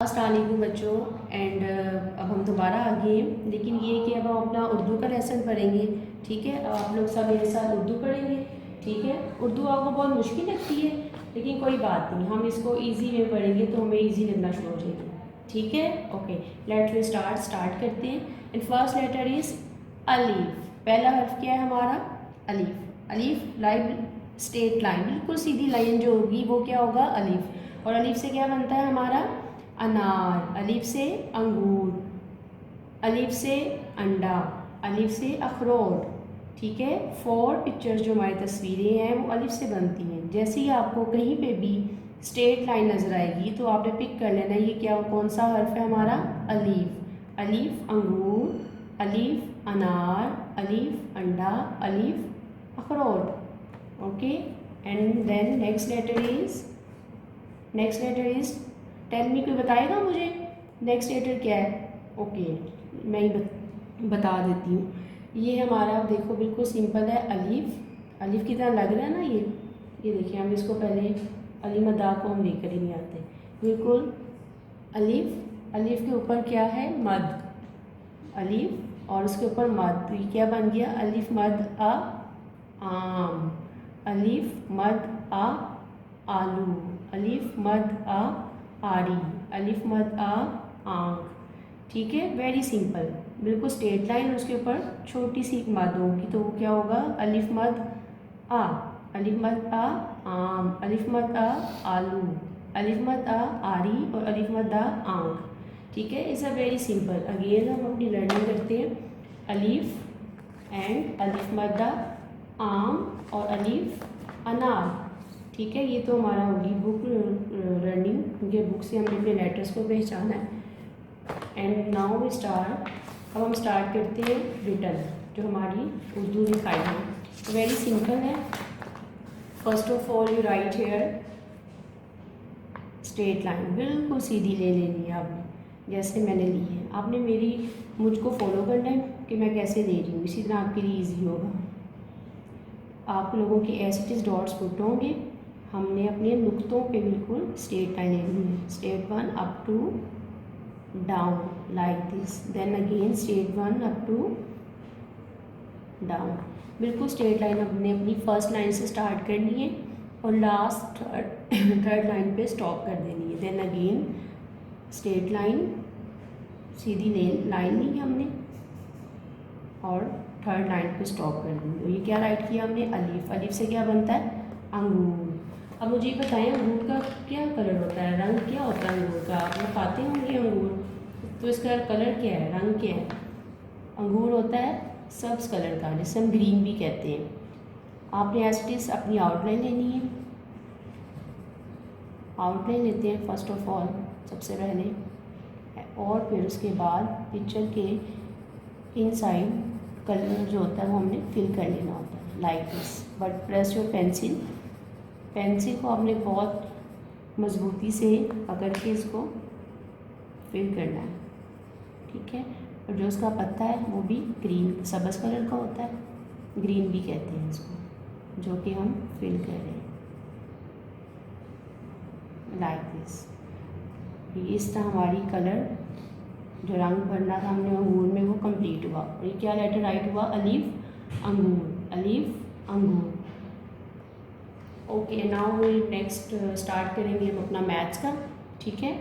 अस्सलामुअलैकुम बच्चों एंड अब हम दोबारा आ गए हैं, लेकिन ये कि अब हम अपना उर्दू का लेसन पढ़ेंगे। ठीक है, आप लोग सब मेरे साथ उर्दू पढ़ेंगे। ठीक है, उर्दू आपको बहुत मुश्किल लगती है, लेकिन कोई बात नहीं, हम इसको इजी में पढ़ेंगे तो हमें इजी लगना शुरू हो जाएगी। ठीक है, ओके, लेट्स वी स्टार्ट करते हैं। एंड फर्स्ट लेटर इज अलीफ। पहला हर्फ क्या है हमारा? अलीफ। अलीफ लाइन, स्ट्रेट लाइन, बिल्कुल सीधी लाइन जो होगी वो क्या होगा? अलीफ। और अलीफ से क्या बनता है हमारा? अनार। अलीफ से अंगूर, अलीफ से अंडा, अलीफ से अखरोट। ठीक है, 4 पिक्चर्स जो हमारी तस्वीरें हैं वो अलीफ से बनती हैं। जैसे ही आपको कहीं पे भी स्ट्रेट लाइन नज़र आएगी तो आपने पिक कर लेना ये क्या, कौन सा हर्फ है हमारा? अलीफ। अलीफ अंगूर, अलीफ अनार, अलीफ अंडा, अलीफ अखरोट। Okay, and then next letter is tell me, कोई बताएगा मुझे नेक्स्ट लेटर क्या है? ओके, मैं ही बता देती हूँ। ये हमारा देखो बिल्कुल सिंपल है, अलीफ। अलीफ की तरह लग रहा है ना ये देखिए, हम इसको पहले अली मदा को हम लेकर ही नहीं आते, बिल्कुल अलीफ। अलीफ के ऊपर क्या है? मद। अलीफ और उसके ऊपर मद, तो ये क्या बन गया? अलीफ मद आ आम, अलीफ मद आ आलू, अलीफ मद आ आरी, अलिफ मद आ आँख। ठीक है, वेरी सिंपल, बिल्कुल स्ट्रेट लाइन, उसके ऊपर छोटी सी मद होगी तो वो क्या होगा? अलिफ मद आ, अलिफ मद आ आम, अलिफ मद आ आलू, अलिफ मद आ आरी और अलिफ मद आ आँख। ठीक है, is a very simple. Again हम अपनी लर्निंग करते हैं। अलिफ एंड अलिफ मद आ आम और अलिफ अनार। ठीक है, ये तो हमारा होगी बुक लर्निंग, क्योंकि बुक से हमने अपने लेटर्स को पहचाना है। And now we start. अब हम स्टार्ट करते हैं रिटन, जो हमारी उर्दू लिखाई है। वेरी सिंपल है। First of all you write here straight line, बिल्कुल सीधी ले लेनी है आपने, जैसे मैंने ली है। आपने मुझको फॉलो करना है कि मैं कैसे ले रही हूँ, इसी तरह आपके लिए ईजी होगा। आप लोगों के as it is dots put होंगे, हमने अपने नुक्तों पे बिल्कुल स्ट्रेट लाइन लेनी है। Straight 1 up to down like this, then again straight 1 up to down. बिल्कुल स्ट्रेट लाइन हमने अपनी फर्स्ट लाइन से स्टार्ट करनी है और लास्ट थर्ड लाइन पे स्टॉप कर देनी है। देन अगेन स्ट्रेट लाइन, सीधी लाइन ली हमने और थर्ड लाइन पे स्टॉप कर देंगे। तो ये क्या राइट किया हमने? अलीफ। अलीफ से क्या बनता है? अंगूर। अब मुझे बताएं अंगूर का क्या कलर होता है, रंग क्या होता है अंगूर का? आप लोग खाते होंगे अंगूर, तो इसका कलर क्या है, रंग क्या है? अंगूर होता है सब्ज़ कलर का, जिसे हम ग्रीन भी कहते हैं। आपने एज इट इज़ अपनी आउटलाइन लेनी है। आउटलाइन लेते हैं फर्स्ट ऑफ ऑल, सबसे पहले, और फिर उसके बाद पिक्चर के इनसाइड कलर जो होता है वो हमने फिल कर लेना होता है like this. But press your pencil, pencil को आपने बहुत मज़बूती से पकड़ के इसको फिल करना है। ठीक है, और जो उसका पत्ता है वो भी ग्रीन सब्ज़ कलर का होता है, ग्रीन भी कहते हैं इसको, जो कि हम फिल कर रहे हैं लाइक दिस। इस तरह हमारी कलर जो रंग भरना था हमने अंगूर में वो कंप्लीट हुआ। और ये क्या लेटर राइट हुआ? अलीफ अंगूर, अलीफ अंगूर। Okay, now will next start करेंगे हम अपना मैथ्स का। ठीक है,